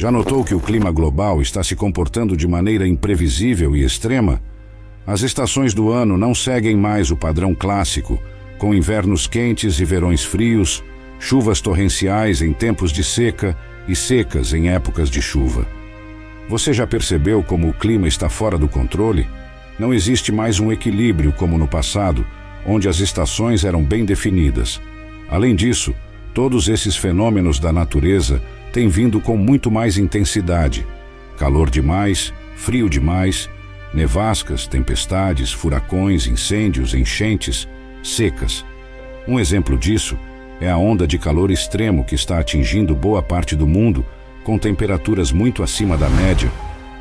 Já notou que o clima global está se comportando de maneira imprevisível e extrema? As estações do ano não seguem mais o padrão clássico, com invernos quentes e verões frios, chuvas torrenciais em tempos de seca e secas em épocas de chuva. Você já percebeu como o clima está fora do controle? Não existe mais um equilíbrio como no passado, onde as estações eram bem definidas. Além disso, todos esses fenômenos da natureza têm vindo com muito mais intensidade. Calor demais, frio demais, nevascas, tempestades, furacões, incêndios, enchentes, secas. Um exemplo disso é a onda de calor extremo que está atingindo boa parte do mundo, com temperaturas muito acima da média,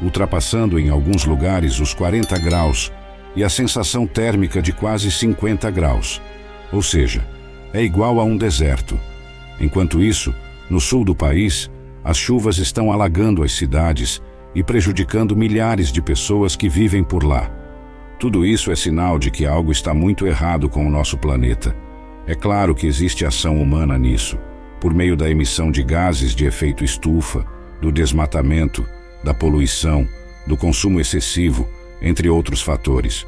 ultrapassando em alguns lugares os 40 graus e a sensação térmica de quase 50 graus. Ou seja, é igual a um deserto. Enquanto isso, no sul do país, as chuvas estão alagando as cidades e prejudicando milhares de pessoas que vivem por lá. Tudo isso é sinal de que algo está muito errado com o nosso planeta. É claro que existe ação humana nisso, por meio da emissão de gases de efeito estufa, do desmatamento, da poluição, do consumo excessivo, entre outros fatores.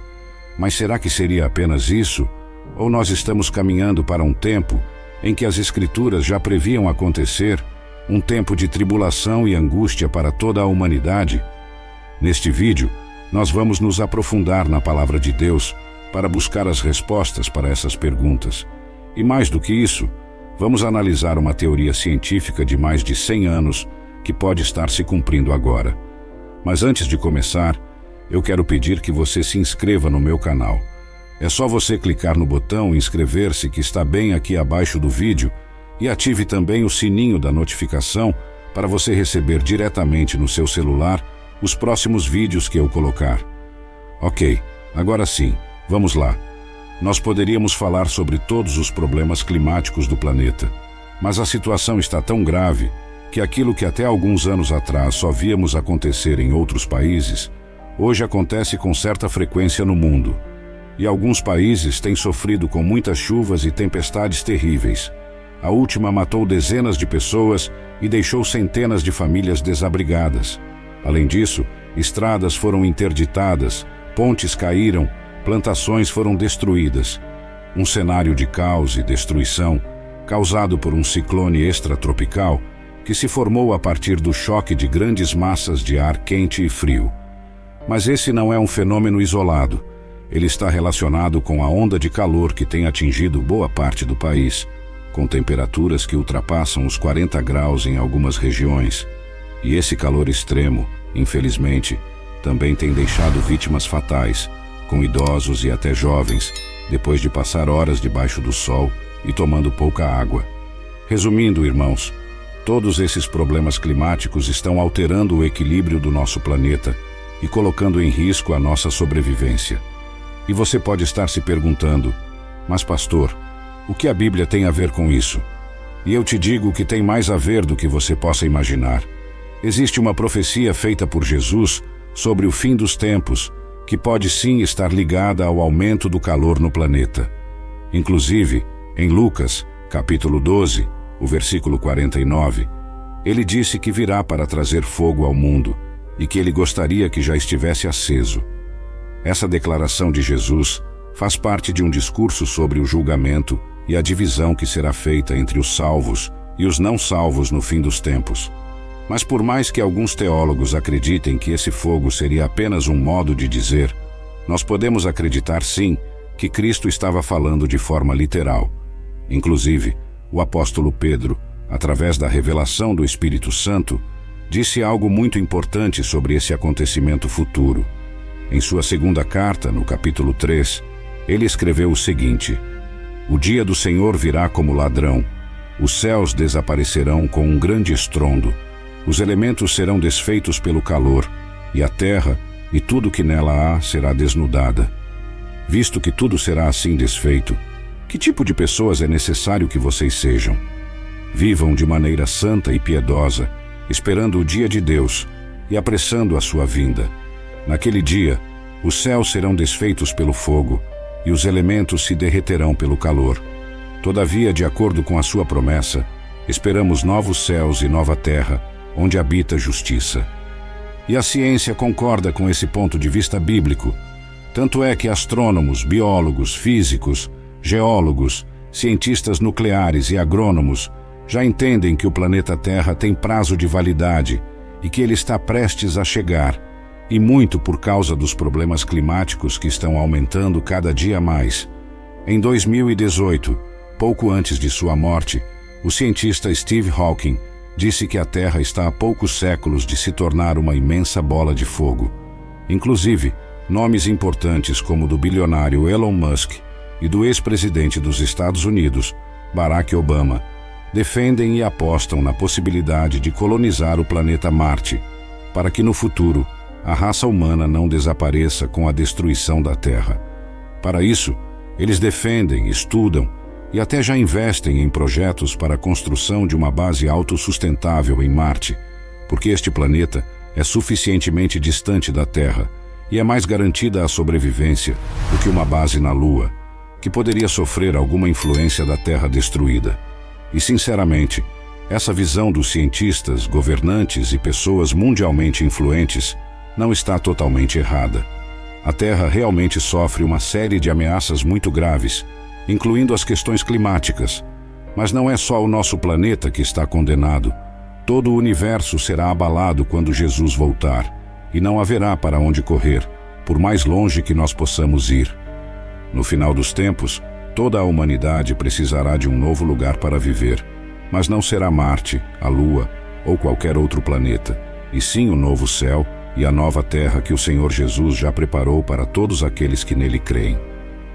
Mas será que seria apenas isso? Ou nós estamos caminhando para um tempo em que as Escrituras já previam acontecer, um tempo de tribulação e angústia para toda a humanidade? Neste vídeo, nós vamos nos aprofundar na Palavra de Deus para buscar as respostas para essas perguntas. E mais do que isso, vamos analisar uma teoria científica de mais de 100 anos que pode estar se cumprindo agora. Mas antes de começar, eu quero pedir que você se inscreva no meu canal. É só você clicar no botão inscrever-se que está bem aqui abaixo do vídeo e ative também o sininho da notificação para você receber diretamente no seu celular os próximos vídeos que eu colocar. Ok, agora sim, vamos lá. Nós poderíamos falar sobre todos os problemas climáticos do planeta, mas a situação está tão grave que aquilo que até alguns anos atrás só víamos acontecer em outros países, hoje acontece com certa frequência no mundo. E alguns países têm sofrido com muitas chuvas e tempestades terríveis. A última matou dezenas de pessoas e deixou centenas de famílias desabrigadas. Além disso, estradas foram interditadas, pontes caíram, plantações foram destruídas. Um cenário de caos e destruição, causado por um ciclone extratropical, que se formou a partir do choque de grandes massas de ar quente e frio. Mas esse não é um fenômeno isolado. Ele está relacionado com a onda de calor que tem atingido boa parte do país, com temperaturas que ultrapassam os 40 graus em algumas regiões. E esse calor extremo, infelizmente, também tem deixado vítimas fatais, com idosos e até jovens, depois de passar horas debaixo do sol e tomando pouca água. Resumindo, irmãos, todos esses problemas climáticos estão alterando o equilíbrio do nosso planeta e colocando em risco a nossa sobrevivência. E você pode estar se perguntando, mas pastor, o que a Bíblia tem a ver com isso? E eu te digo que tem mais a ver do que você possa imaginar. Existe uma profecia feita por Jesus sobre o fim dos tempos, que pode sim estar ligada ao aumento do calor no planeta. Inclusive, em Lucas, capítulo 12, o versículo 49, ele disse que virá para trazer fogo ao mundo e que ele gostaria que já estivesse aceso. Essa declaração de Jesus faz parte de um discurso sobre o julgamento e a divisão que será feita entre os salvos e os não salvos no fim dos tempos. Mas por mais que alguns teólogos acreditem que esse fogo seria apenas um modo de dizer, nós podemos acreditar sim que Cristo estava falando de forma literal. Inclusive, o apóstolo Pedro, através da revelação do Espírito Santo, disse algo muito importante sobre esse acontecimento futuro. Em sua segunda carta, no capítulo 3, ele escreveu o seguinte: O dia do Senhor virá como ladrão, os céus desaparecerão com um grande estrondo, os elementos serão desfeitos pelo calor, e a terra e tudo que nela há será desnudada. Visto que tudo será assim desfeito, que tipo de pessoas é necessário que vocês sejam? Vivam de maneira santa e piedosa, esperando o dia de Deus e apressando a sua vinda. Naquele dia, os céus serão desfeitos pelo fogo e os elementos se derreterão pelo calor. Todavia, de acordo com a sua promessa, esperamos novos céus e nova terra, onde habita justiça. E a ciência concorda com esse ponto de vista bíblico. Tanto é que astrônomos, biólogos, físicos, geólogos, cientistas nucleares e agrônomos já entendem que o planeta Terra tem prazo de validade e que ele está prestes a chegar, e muito por causa dos problemas climáticos que estão aumentando cada dia mais. Em 2018, pouco antes de sua morte, o cientista Steve Hawking disse que a Terra está há poucos séculos de se tornar uma imensa bola de fogo. Inclusive, nomes importantes como o do bilionário Elon Musk e do ex-presidente dos Estados Unidos, Barack Obama, defendem e apostam na possibilidade de colonizar o planeta Marte, para que no futuro a raça humana não desapareça com a destruição da Terra. Para isso, eles defendem, estudam e até já investem em projetos para a construção de uma base autossustentável em Marte, porque este planeta é suficientemente distante da Terra e é mais garantida a sobrevivência do que uma base na Lua, que poderia sofrer alguma influência da Terra destruída. E, sinceramente, essa visão dos cientistas, governantes e pessoas mundialmente influentes não está totalmente errada. A Terra realmente sofre uma série de ameaças muito graves, incluindo as questões climáticas. Mas não é só o nosso planeta que está condenado. Todo o universo será abalado quando Jesus voltar, e não haverá para onde correr, por mais longe que nós possamos ir. No final dos tempos, toda a humanidade precisará de um novo lugar para viver, mas não será Marte, a Lua ou qualquer outro planeta, e sim o novo céu e a nova terra que o Senhor Jesus já preparou para todos aqueles que nele creem.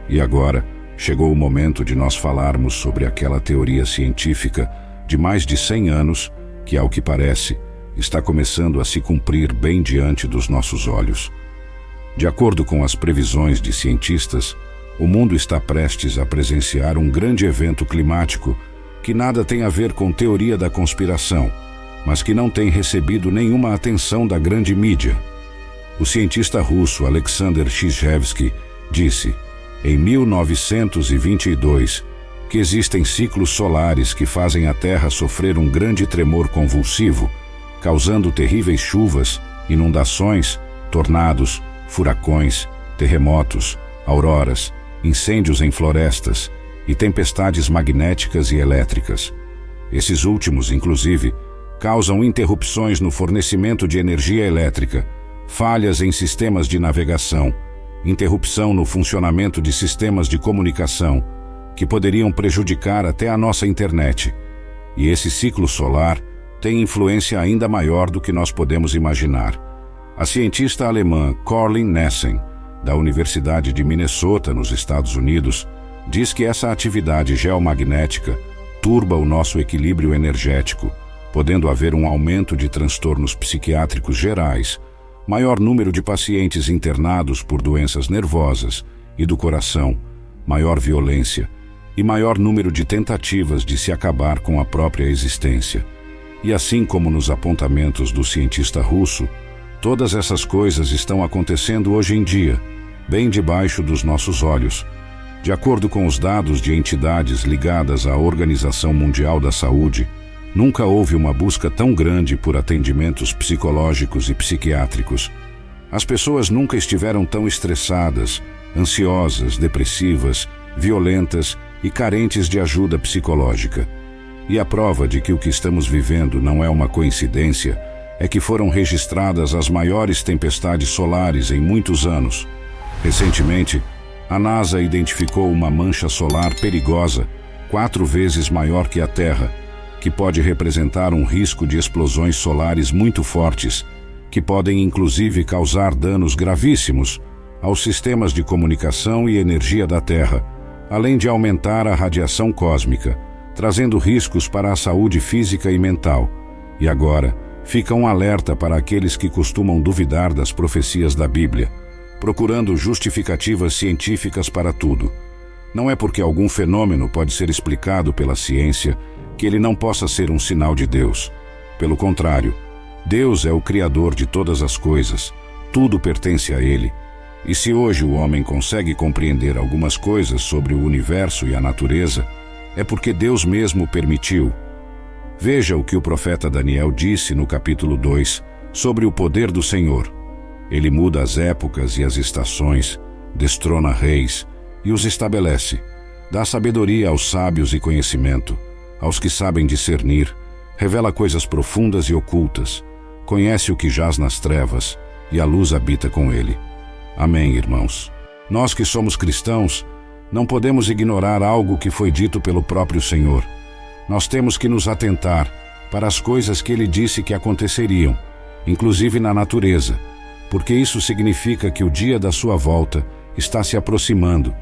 E agora, chegou o momento de nós falarmos sobre aquela teoria científica de mais de 100 anos que, ao que parece, está começando a se cumprir bem diante dos nossos olhos. De acordo com as previsões de cientistas, o mundo está prestes a presenciar um grande evento climático que nada tem a ver com teoria da conspiração, mas que não tem recebido nenhuma atenção da grande mídia. O cientista russo Alexander Chizhevsky disse, em 1922, que existem ciclos solares que fazem a Terra sofrer um grande tremor convulsivo, causando terríveis chuvas, inundações, tornados, furacões, terremotos, auroras, incêndios em florestas e tempestades magnéticas e elétricas. Esses últimos, inclusive, causam interrupções no fornecimento de energia elétrica, falhas em sistemas de navegação, interrupção no funcionamento de sistemas de comunicação, que poderiam prejudicar até a nossa internet. E esse ciclo solar tem influência ainda maior do que nós podemos imaginar. A cientista alemã Caroline Nessen, da Universidade de Minnesota, nos Estados Unidos, diz que essa atividade geomagnética turba o nosso equilíbrio energético, podendo haver um aumento de transtornos psiquiátricos gerais, maior número de pacientes internados por doenças nervosas e do coração, maior violência e maior número de tentativas de se acabar com a própria existência. E assim como nos apontamentos do cientista russo, todas essas coisas estão acontecendo hoje em dia, bem debaixo dos nossos olhos. De acordo com os dados de entidades ligadas à Organização Mundial da Saúde, nunca houve uma busca tão grande por atendimentos psicológicos e psiquiátricos. As pessoas nunca estiveram tão estressadas, ansiosas, depressivas, violentas e carentes de ajuda psicológica. E a prova de que o que estamos vivendo não é uma coincidência é que foram registradas as maiores tempestades solares em muitos anos. Recentemente, a NASA identificou uma mancha solar perigosa, 4 vezes maior que a Terra, que pode representar um risco de explosões solares muito fortes, que podem inclusive causar danos gravíssimos aos sistemas de comunicação e energia da Terra, além de aumentar a radiação cósmica, trazendo riscos para a saúde física e mental. E agora, fica um alerta para aqueles que costumam duvidar das profecias da Bíblia, procurando justificativas científicas para tudo. Não é porque algum fenômeno pode ser explicado pela ciência que ele não possa ser um sinal de Deus. Pelo contrário, Deus é o Criador de todas as coisas, tudo pertence a Ele. E se hoje o homem consegue compreender algumas coisas sobre o universo e a natureza, é porque Deus mesmo permitiu. Veja o que o profeta Daniel disse no capítulo 2 sobre o poder do Senhor. Ele muda as épocas e as estações, destrona reis e os estabelece. Dá sabedoria aos sábios e conhecimento, aos que sabem discernir, revela coisas profundas e ocultas, conhece o que jaz nas trevas, e a luz habita com ele. Amém, irmãos. Nós que somos cristãos, não podemos ignorar algo que foi dito pelo próprio Senhor. Nós temos que nos atentar para as coisas que ele disse que aconteceriam, inclusive na natureza, porque isso significa que o dia da sua volta está se aproximando,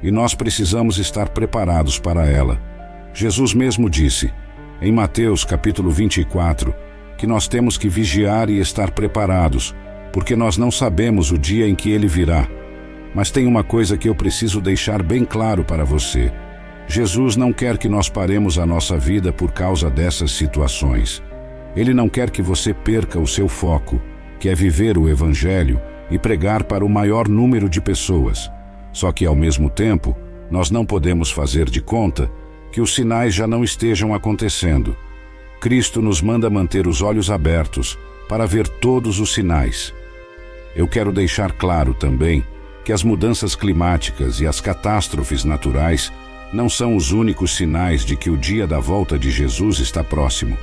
e nós precisamos estar preparados para ela. Jesus mesmo disse, em Mateus capítulo 24, que nós temos que vigiar e estar preparados, porque nós não sabemos o dia em que ele virá. Mas tem uma coisa que eu preciso deixar bem claro para você. Jesus não quer que nós paremos a nossa vida por causa dessas situações. Ele não quer que você perca o seu foco, que é viver o Evangelho e pregar para o maior número de pessoas. Só que, ao mesmo tempo, nós não podemos fazer de conta que os sinais já não estejam acontecendo. Cristo nos manda manter os olhos abertos para ver todos os sinais. Eu quero deixar claro também que as mudanças climáticas e as catástrofes naturais não são os únicos sinais de que o dia da volta de Jesus está próximo.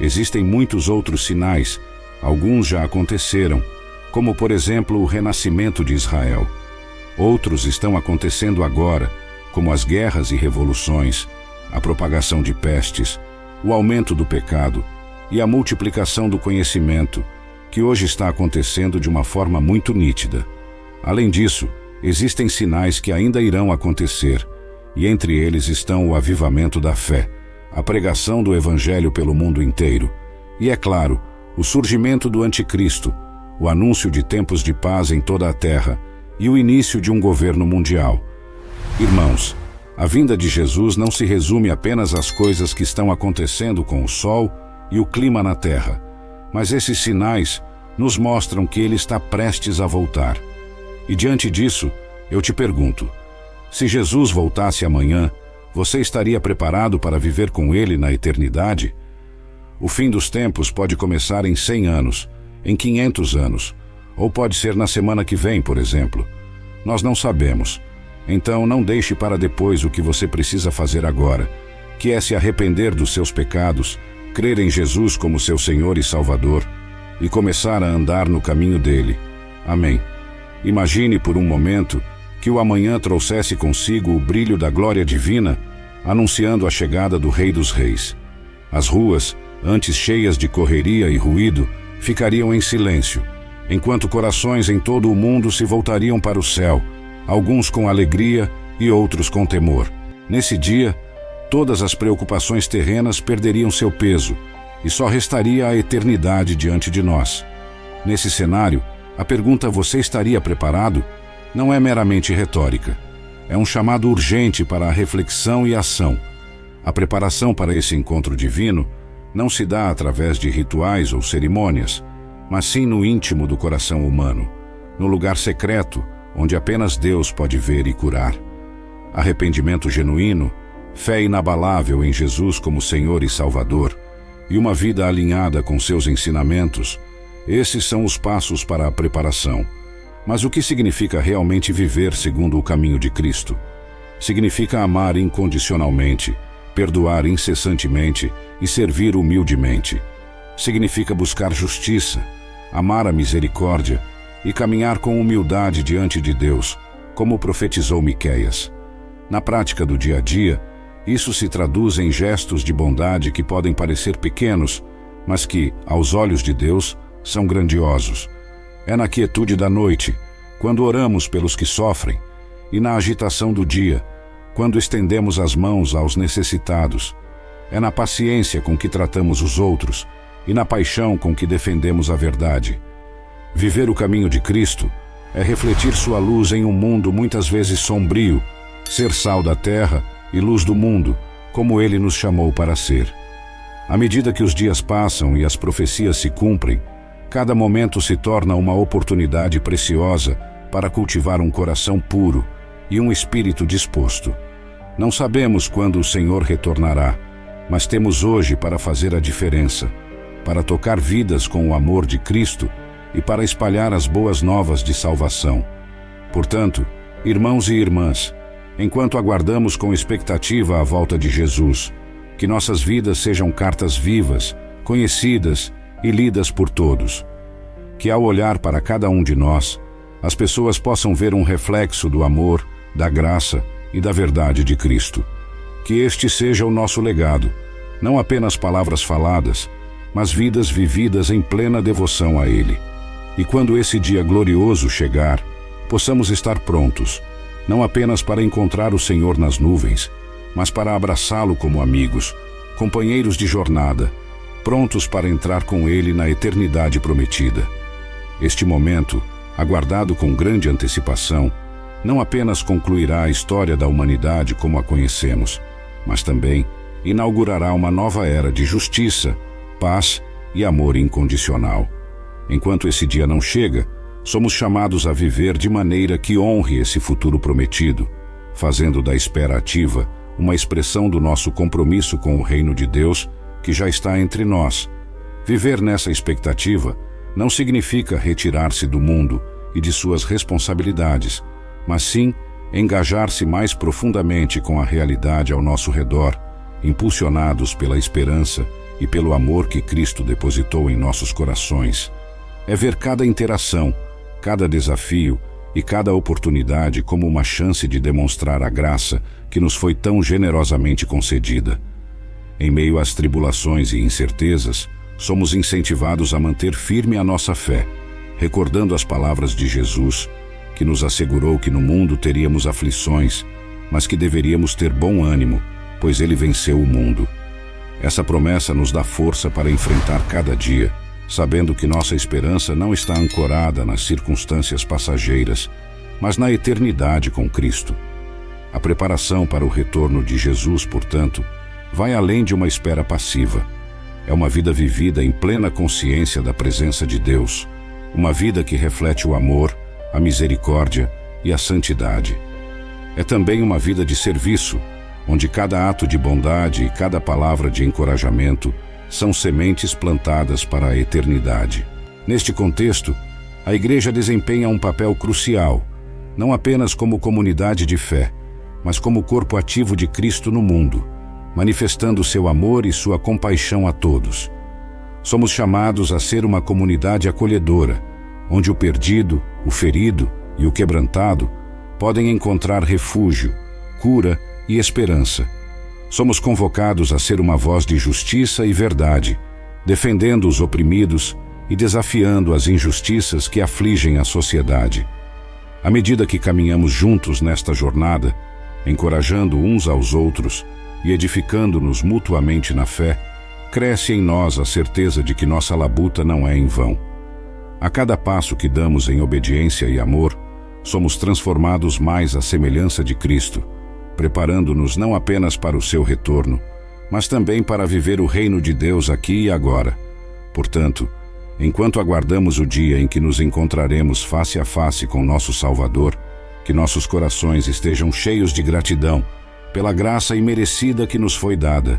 Existem muitos outros sinais, alguns já aconteceram, como por exemplo o renascimento de Israel. Outros estão acontecendo agora, como as guerras e revoluções, a propagação de pestes, o aumento do pecado e a multiplicação do conhecimento, que hoje está acontecendo de uma forma muito nítida. Além disso, existem sinais que ainda irão acontecer, e entre eles estão o avivamento da fé, a pregação do Evangelho pelo mundo inteiro, e, é claro, o surgimento do Anticristo, o anúncio de tempos de paz em toda a terra e o início de um governo mundial. Irmãos, a vinda de Jesus não se resume apenas às coisas que estão acontecendo com o sol e o clima na terra, mas esses sinais nos mostram que ele está prestes a voltar. E diante disso, eu te pergunto, se Jesus voltasse amanhã, você estaria preparado para viver com ele na eternidade? O fim dos tempos pode começar em 100 anos, em 500 anos, ou pode ser na semana que vem, por exemplo. Nós não sabemos. Então não deixe para depois o que você precisa fazer agora, que é se arrepender dos seus pecados, crer em Jesus como seu Senhor e Salvador e começar a andar no caminho dele. Amém. Imagine por um momento que o amanhã trouxesse consigo o brilho da glória divina, anunciando a chegada do Rei dos Reis. As ruas, antes cheias de correria e ruído, ficariam em silêncio, enquanto corações em todo o mundo se voltariam para o céu, alguns com alegria e outros com temor. Nesse dia, todas as preocupações terrenas perderiam seu peso e só restaria a eternidade diante de nós. Nesse cenário, a pergunta "você estaria preparado?" não é meramente retórica. É um chamado urgente para a reflexão e ação. A preparação para esse encontro divino não se dá através de rituais ou cerimônias, mas sim no íntimo do coração humano, no lugar secreto, onde apenas Deus pode ver e curar. Arrependimento genuíno, fé inabalável em Jesus como Senhor e Salvador, e uma vida alinhada com seus ensinamentos, esses são os passos para a preparação. Mas o que significa realmente viver segundo o caminho de Cristo? Significa amar incondicionalmente, perdoar incessantemente e servir humildemente. Significa buscar justiça, amar a misericórdia e caminhar com humildade diante de Deus, como profetizou Miqueias. Na prática do dia a dia, isso se traduz em gestos de bondade que podem parecer pequenos, mas que, aos olhos de Deus, são grandiosos. É na quietude da noite, quando oramos pelos que sofrem, e na agitação do dia, quando estendemos as mãos aos necessitados. É na paciência com que tratamos os outros e na paixão com que defendemos a verdade. Viver o caminho de Cristo é refletir sua luz em um mundo muitas vezes sombrio, ser sal da terra e luz do mundo, como ele nos chamou para ser. À medida que os dias passam e as profecias se cumprem, cada momento se torna uma oportunidade preciosa para cultivar um coração puro e um espírito disposto. Não sabemos quando o Senhor retornará, mas temos hoje para fazer a diferença, para tocar vidas com o amor de Cristo e para espalhar as boas novas de salvação. Portanto, irmãos e irmãs, enquanto aguardamos com expectativa a volta de Jesus, que nossas vidas sejam cartas vivas, conhecidas e lidas por todos. Que ao olhar para cada um de nós, as pessoas possam ver um reflexo do amor, da graça e da verdade de Cristo. Que este seja o nosso legado, não apenas palavras faladas, mas vidas vividas em plena devoção a Ele. E quando esse dia glorioso chegar, possamos estar prontos, não apenas para encontrar o Senhor nas nuvens, mas para abraçá-lo como amigos, companheiros de jornada, prontos para entrar com Ele na eternidade prometida. Este momento, aguardado com grande antecipação, não apenas concluirá a história da humanidade como a conhecemos, mas também inaugurará uma nova era de justiça, paz e amor incondicional. Enquanto esse dia não chega, somos chamados a viver de maneira que honre esse futuro prometido, fazendo da espera ativa uma expressão do nosso compromisso com o reino de Deus que já está entre nós. Viver nessa expectativa não significa retirar-se do mundo e de suas responsabilidades, mas sim engajar-se mais profundamente com a realidade ao nosso redor, impulsionados pela esperança e pelo amor que Cristo depositou em nossos corações. É ver cada interação, cada desafio e cada oportunidade como uma chance de demonstrar a graça que nos foi tão generosamente concedida. Em meio às tribulações e incertezas, somos incentivados a manter firme a nossa fé, recordando as palavras de Jesus, que nos assegurou que no mundo teríamos aflições, mas que deveríamos ter bom ânimo, pois Ele venceu o mundo. Essa promessa nos dá força para enfrentar cada dia, sabendo que nossa esperança não está ancorada nas circunstâncias passageiras, mas na eternidade com Cristo. A preparação para o retorno de Jesus, portanto, vai além de uma espera passiva. É uma vida vivida em plena consciência da presença de Deus, uma vida que reflete o amor, a misericórdia e a santidade. É também uma vida de serviço, onde cada ato de bondade e cada palavra de encorajamento são sementes plantadas para a eternidade. Neste contexto, a Igreja desempenha um papel crucial, não apenas como comunidade de fé, mas como corpo ativo de Cristo no mundo, manifestando seu amor e sua compaixão a todos. Somos chamados a ser uma comunidade acolhedora, onde o perdido, o ferido e o quebrantado podem encontrar refúgio, cura e esperança. Somos convocados a ser uma voz de justiça e verdade, defendendo os oprimidos e desafiando as injustiças que afligem a sociedade. À medida que caminhamos juntos nesta jornada, encorajando uns aos outros e edificando-nos mutuamente na fé, cresce em nós a certeza de que nossa labuta não é em vão. A cada passo que damos em obediência e amor, somos transformados mais à semelhança de Cristo, preparando-nos não apenas para o seu retorno, mas também para viver o reino de Deus aqui e agora. Portanto, enquanto aguardamos o dia em que nos encontraremos face a face com nosso Salvador, que nossos corações estejam cheios de gratidão pela graça imerecida que nos foi dada,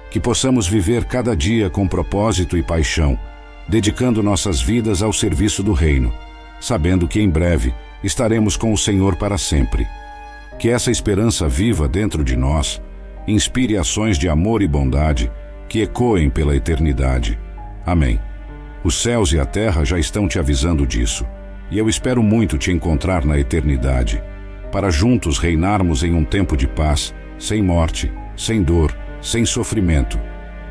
que possamos viver cada dia com propósito e paixão, dedicando nossas vidas ao serviço do reino, sabendo que em breve estaremos com o Senhor para sempre. Que essa esperança viva dentro de nós inspire ações de amor e bondade que ecoem pela eternidade. Amém. Os céus e a terra já estão te avisando disso, e eu espero muito te encontrar na eternidade, para juntos reinarmos em um tempo de paz, sem morte, sem dor, sem sofrimento,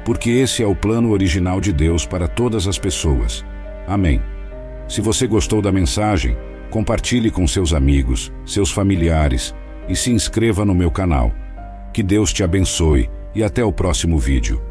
porque esse é o plano original de Deus para todas as pessoas. Amém. Se você gostou da mensagem, compartilhe com seus amigos, seus familiares e se inscreva no meu canal. Que Deus te abençoe e até o próximo vídeo.